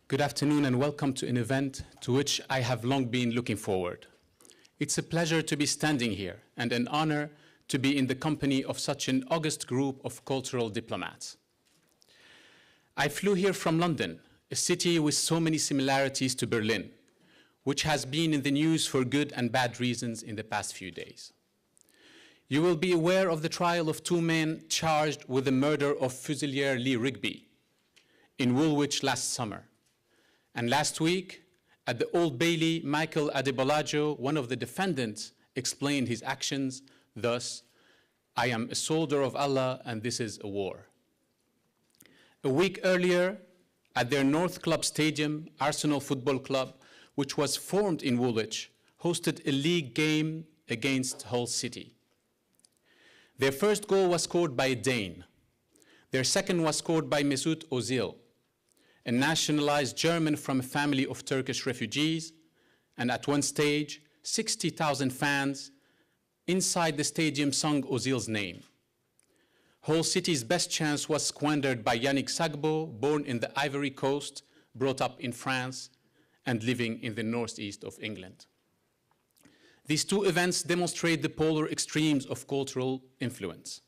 Good afternoon and welcome to an event to which I have long been looking forward. It's a pleasure to be standing here and an honor to be in the company of such an august group of cultural diplomats. I flew here from London, a city with so many similarities to Berlin, which has been in the news for good and bad reasons in the past few days. You will be aware of the trial of two men charged with the murder of Fusilier Lee Rigby in Woolwich last summer. And last week, at the Old Bailey, Michael Adebolajo, one of the defendants, explained his actions thus: "I am a soldier of Allah and this is a war." A week earlier, at their North Club Stadium, Arsenal Football Club, which was formed in Woolwich, hosted a league game against Hull City. Their first goal was scored by a Dane. Their second was scored by Mesut Ozil, a nationalized German from a family of Turkish refugees, and at one stage, 60,000 fans inside the stadium sung Ozil's name. Hull City's best chance was squandered by Yannick Sagbo, born in the Ivory Coast, brought up in France, and living in the northeast of England. These two events demonstrate the polar extremes of cultural influence.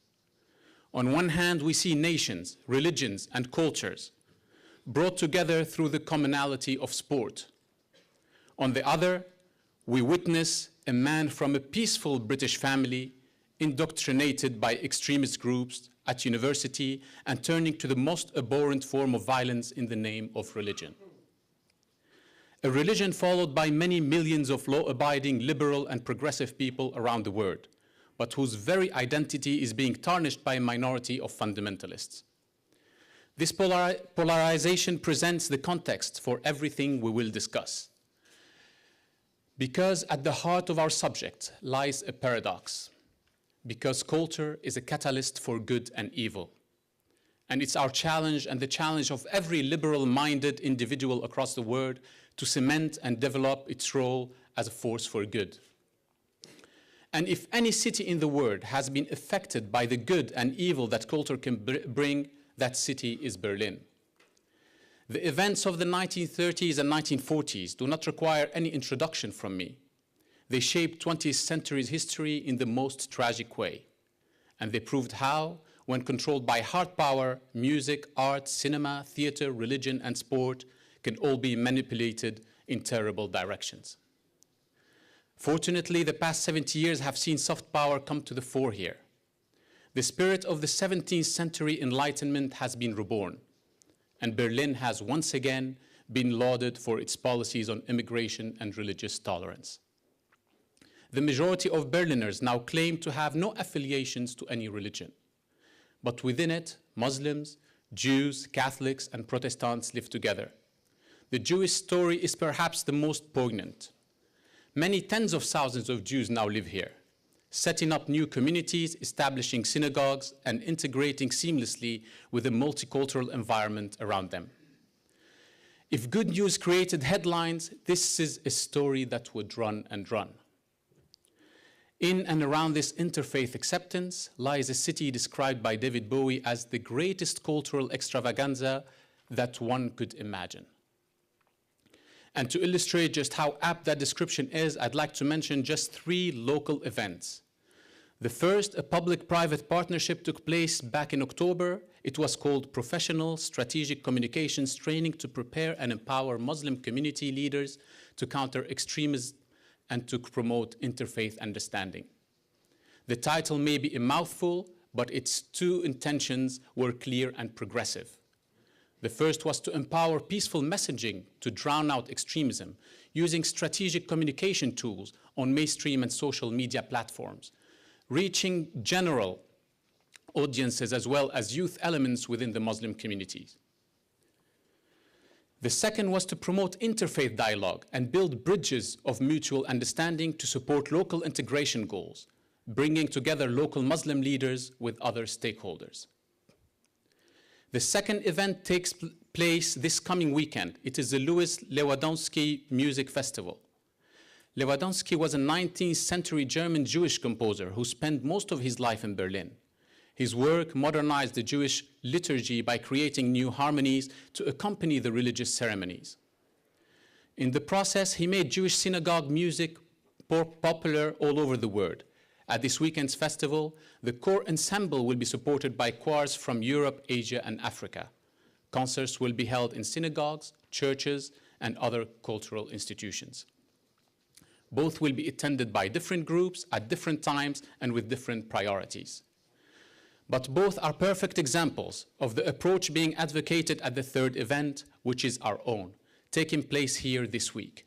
On one hand, we see nations, religions, and cultures brought together through the commonality of sport. On the other, we witness a man from a peaceful British family indoctrinated by extremist groups at university and turning to the most abhorrent form of violence in the name of religion. A religion followed by many millions of law-abiding, liberal, and progressive people around the world, but whose very identity is being tarnished by a minority of fundamentalists. This polarization presents the context for everything we will discuss. Because at the heart of our subject lies a paradox. Because culture is a catalyst for good and evil. And it's our challenge and the challenge of every liberal-minded individual across the world to cement and develop its role as a force for good. And if any city in the world has been affected by the good and evil that culture can bring, that city is Berlin. The events of the 1930s and 1940s do not require any introduction from me. They shaped 20th century's history in the most tragic way. And they proved how, when controlled by hard power, music, art, cinema, theater, religion, and sport can all be manipulated in terrible directions. Fortunately, the past 70 years have seen soft power come to the fore here. The spirit of the 17th century Enlightenment has been reborn, and Berlin has once again been lauded for its policies on immigration and religious tolerance. The majority of Berliners now claim to have no affiliations to any religion, but within it, Muslims, Jews, Catholics, and Protestants live together. The Jewish story is perhaps the most poignant. Many tens of thousands of Jews now live here, setting up new communities, establishing synagogues, and integrating seamlessly with the multicultural environment around them. If good news created headlines, this is a story that would run and run. In and around this interfaith acceptance lies a city described by David Bowie as the greatest cultural extravaganza that one could imagine. And to illustrate just how apt that description is, I'd like to mention just 3 local events. The first, a public-private partnership, took place back in October. It was called Professional Strategic Communications Training to prepare and empower Muslim community leaders to counter extremism and to promote interfaith understanding. The title may be a mouthful, but its 2 intentions were clear and progressive. The first was to empower peaceful messaging to drown out extremism using strategic communication tools on mainstream and social media platforms, reaching general audiences as well as youth elements within the Muslim communities. The second was to promote interfaith dialogue and build bridges of mutual understanding to support local integration goals, bringing together local Muslim leaders with other stakeholders. The second event takes place this coming weekend. It is the Louis Lewandowski Music Festival. Lewandowski was a 19th century German Jewish composer who spent most of his life in Berlin. His work modernized the Jewish liturgy by creating new harmonies to accompany the religious ceremonies. In the process, he made Jewish synagogue music popular all over the world. At this weekend's festival, the core ensemble will be supported by choirs from Europe, Asia, and Africa. Concerts will be held in synagogues, churches, and other cultural institutions. Both will be attended by different groups at different times and with different priorities. But both are perfect examples of the approach being advocated at the third event, which is our own, taking place here this week.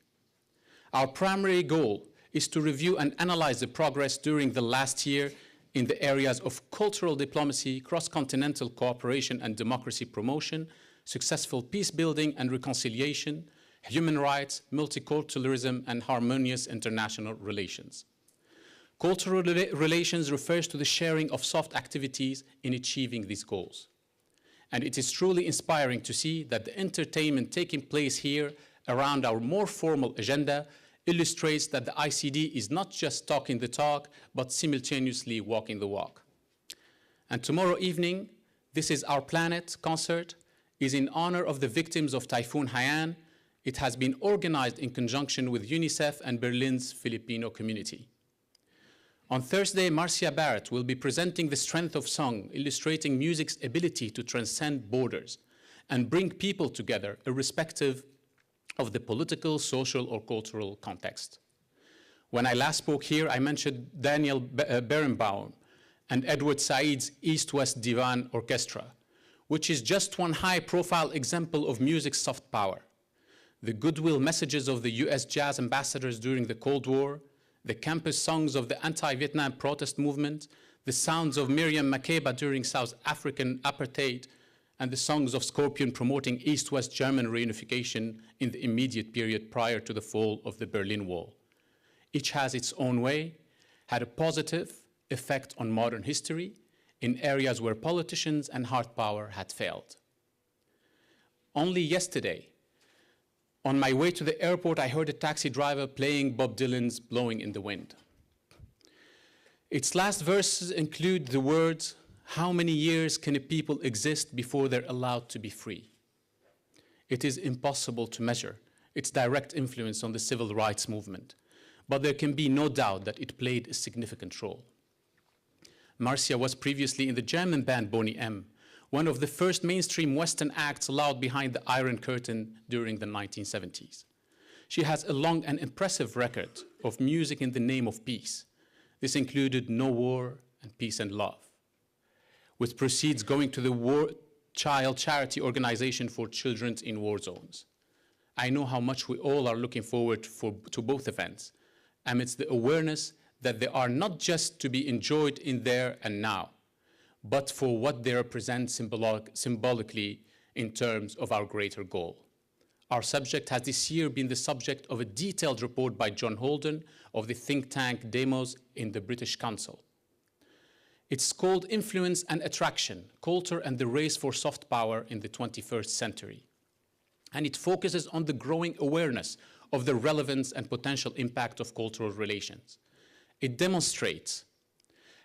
Our primary goal is to review and analyze the progress during the last year in the areas of cultural diplomacy, cross-continental cooperation and democracy promotion, successful peace building and reconciliation, human rights, multiculturalism, and harmonious international relations. Cultural relations refers to the sharing of soft activities in achieving these goals. And it is truly inspiring to see that the entertainment taking place here around our more formal agenda illustrates that the ICD is not just talking the talk, but simultaneously walking the walk. And tomorrow evening, This Is Our Planet concert is in honor of the victims of Typhoon Haiyan. It has been organized in conjunction with UNICEF and Berlin's Filipino community. On Thursday, Marcia Barrett will be presenting The Strength of Song, illustrating music's ability to transcend borders and bring people together, irrespective of the political, social, or cultural context. When I last spoke here, I mentioned Daniel Berenbaum and Edward Said's East-West Divan Orchestra, which is just one high-profile example of music's soft power. The goodwill messages of the US jazz ambassadors during the Cold War, the campus songs of the anti-Vietnam protest movement, the sounds of Miriam Makeba during South African apartheid, and the songs of Scorpion promoting East-West German reunification in the immediate period prior to the fall of the Berlin Wall. Each has its own way, had a positive effect on modern history in areas where politicians and hard power had failed. Only yesterday, on my way to the airport, I heard a taxi driver playing Bob Dylan's Blowing in the Wind. Its last verses include the words, "How many years can a people exist before they're allowed to be free?" It is impossible to measure its direct influence on the civil rights movement, but there can be no doubt that it played a significant role. Marcia was previously in the German band Boney M., one of the first mainstream Western acts allowed behind the Iron Curtain during the 1970s. She has a long and impressive record of music in the name of peace. This included No War and Peace and Love, with proceeds going to the War Child Charity Organization for Children in War Zones. I know how much we all are looking forward to both events, amidst the awareness that they are not just to be enjoyed in there and now, but for what they represent symbolically in terms of our greater goal. Our subject has this year been the subject of a detailed report by John Holden of the think tank Demos in the British Council. It's called Influence and Attraction, Culture and the Race for Soft Power in the 21st Century. And it focuses on the growing awareness of the relevance and potential impact of cultural relations. It demonstrates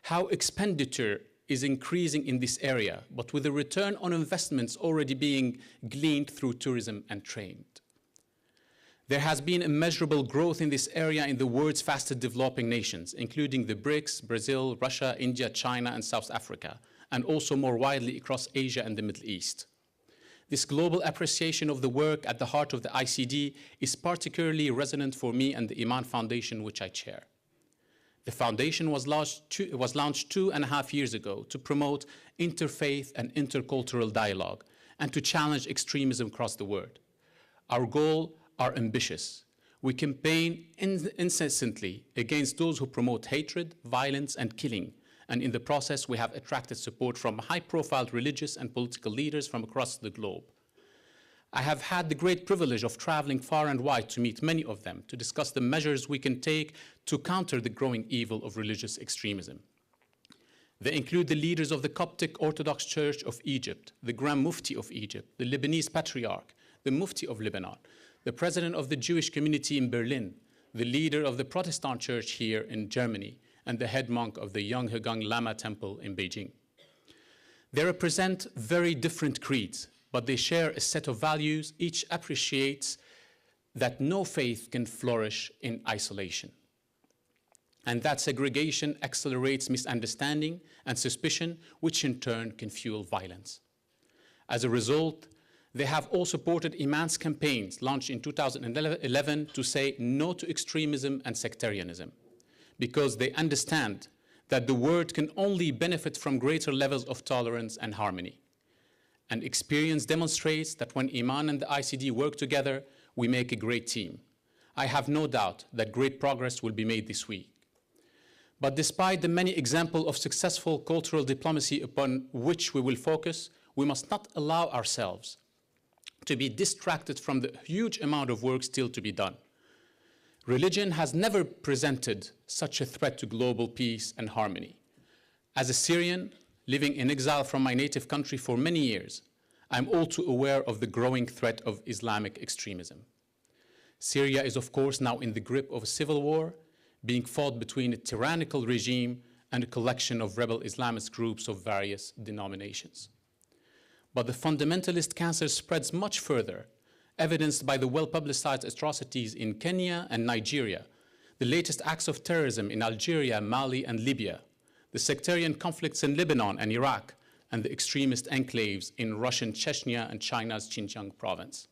how expenditure is increasing in this area, but with a return on investments already being gleaned through tourism and trade. There has been immeasurable growth in this area in the world's fastest developing nations, including the BRICS, Brazil, Russia, India, China, and South Africa, and also more widely across Asia and the Middle East. This global appreciation of the work at the heart of the ICD is particularly resonant for me and the Iman Foundation, which I chair. The foundation was launched 2.5 years ago to promote interfaith and intercultural dialogue and to challenge extremism across the world. Our goals are ambitious. We campaign incessantly against those who promote hatred, violence, and killing. And in the process, we have attracted support from high-profile religious and political leaders from across the globe. I have had the great privilege of traveling far and wide to meet many of them to discuss the measures we can take to counter the growing evil of religious extremism. They include the leaders of the Coptic Orthodox Church of Egypt, the Grand Mufti of Egypt, the Lebanese Patriarch, the Mufti of Lebanon, the president of the Jewish community in Berlin, the leader of the Protestant church here in Germany, and the head monk of the Yonghegong Lama Temple in Beijing. They represent very different creeds, but they share a set of values. Each appreciates that no faith can flourish in isolation, and that segregation accelerates misunderstanding and suspicion, which in turn can fuel violence. As a result, they have all supported Iman's campaigns launched in 2011 to say no to extremism and sectarianism, because they understand that the world can only benefit from greater levels of tolerance and harmony. And experience demonstrates that when Iman and the ICD work together, we make a great team. I have no doubt that great progress will be made this week. But despite the many examples of successful cultural diplomacy upon which we will focus, we must not allow ourselves to be distracted from the huge amount of work still to be done. Religion has never presented such a threat to global peace and harmony. As a Syrian living in exile from my native country for many years, I'm all too aware of the growing threat of Islamic extremism. Syria is, of course, now in the grip of a civil war being fought between a tyrannical regime and a collection of rebel Islamist groups of various denominations. But the fundamentalist cancer spreads much further, evidenced by the well-publicized atrocities in Kenya and Nigeria, the latest acts of terrorism in Algeria, Mali, and Libya, the sectarian conflicts in Lebanon and Iraq, and the extremist enclaves in Russian Chechnya and China's Xinjiang province.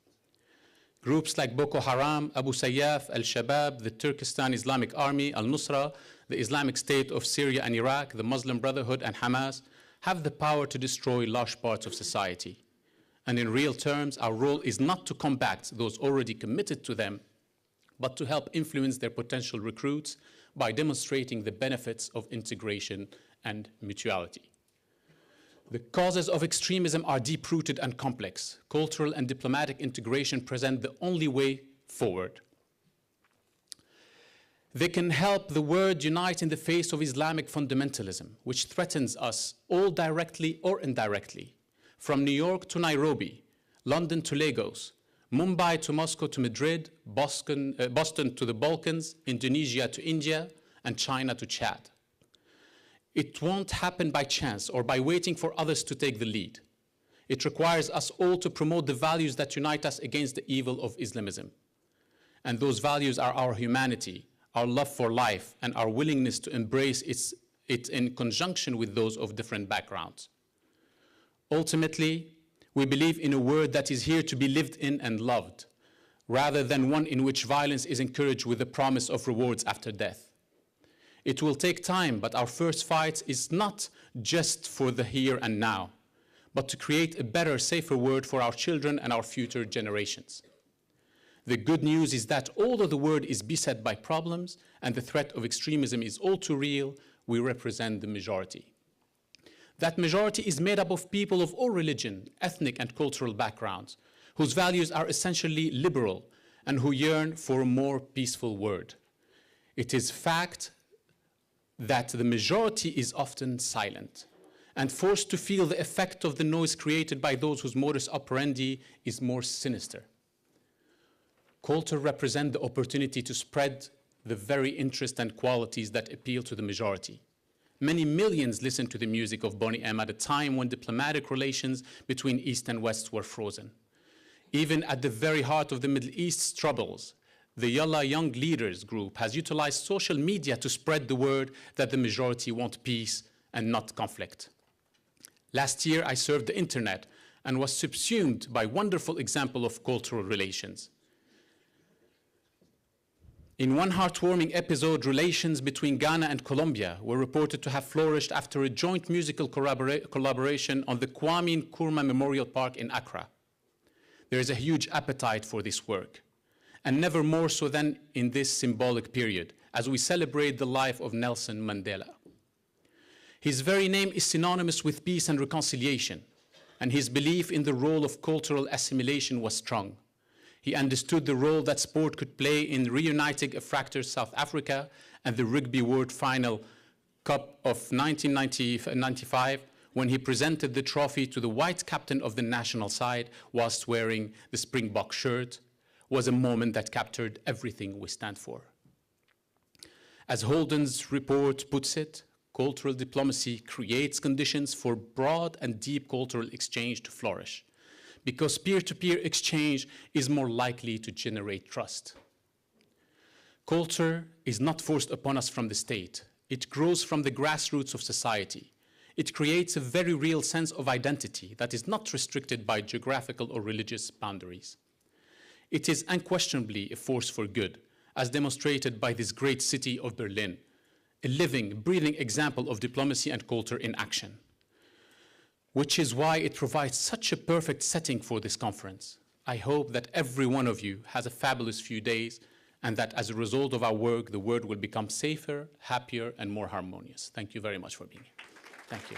Groups like Boko Haram, Abu Sayyaf, Al-Shabaab, the Turkestan Islamic Army, Al-Nusra, the Islamic State of Syria and Iraq, the Muslim Brotherhood, and Hamas have the power to destroy large parts of society. And in real terms, our role is not to combat those already committed to them, but to help influence their potential recruits by demonstrating the benefits of integration and mutuality. The causes of extremism are deep-rooted and complex. Cultural and diplomatic integration present the only way forward. They can help the world unite in the face of Islamic fundamentalism, which threatens us all directly or indirectly, from New York to Nairobi, London to Lagos, Mumbai to Moscow to Madrid, Boston to the Balkans, Indonesia to India, and China to Chad. It won't happen by chance or by waiting for others to take the lead. It requires us all to promote the values that unite us against the evil of Islamism. And those values are our humanity, our love for life, and our willingness to embrace it in conjunction with those of different backgrounds. Ultimately, we believe in a world that is here to be lived in and loved, rather than one in which violence is encouraged with the promise of rewards after death. It will take time, but our first fight is not just for the here and now, but to create a better, safer world for our children and our future generations. The good news is that although the world is beset by problems and the threat of extremism is all too real, we represent the majority. That majority is made up of people of all religion, ethnic, and cultural backgrounds, whose values are essentially liberal and who yearn for a more peaceful world. It is fact that the majority is often silent and forced to feel the effect of the noise created by those whose modus operandi is more sinister. Culture represents the opportunity to spread the very interests and qualities that appeal to the majority. Many millions listened to the music of Boney M at a time when diplomatic relations between East and West were frozen. Even at the very heart of the Middle East's troubles, the Yalla Young Leaders group has utilized social media to spread the word that the majority want peace and not conflict. Last year, I served the internet and was subsumed by wonderful example of cultural relations. In one heartwarming episode, relations between Ghana and Colombia were reported to have flourished after a joint musical collaboration on the Kwame Nkrumah Memorial Park in Accra. There is a huge appetite for this work, and never more so than in this symbolic period, as we celebrate the life of Nelson Mandela. His very name is synonymous with peace and reconciliation, and his belief in the role of cultural assimilation was strong. He understood the role that sport could play in reuniting a fractured South Africa and the Rugby World Final Cup of 1995, when he presented the trophy to the white captain of the national side whilst wearing the Springbok shirt, was a moment that captured everything we stand for. As Holden's report puts it, Cultural diplomacy creates conditions for broad and deep cultural exchange to flourish, because peer-to-peer exchange is more likely to generate trust. Culture is not forced upon us from the state. It grows from the grassroots of society. It creates a very real sense of identity that is not restricted by geographical or religious boundaries. It is unquestionably a force for good, as demonstrated by this great city of Berlin, a living, breathing example of diplomacy and culture in action, which is why it provides such a perfect setting for this conference. I hope that every one of you has a fabulous few days, and that as a result of our work, the world will become safer, happier, and more harmonious. Thank you very much for being here. Thank you.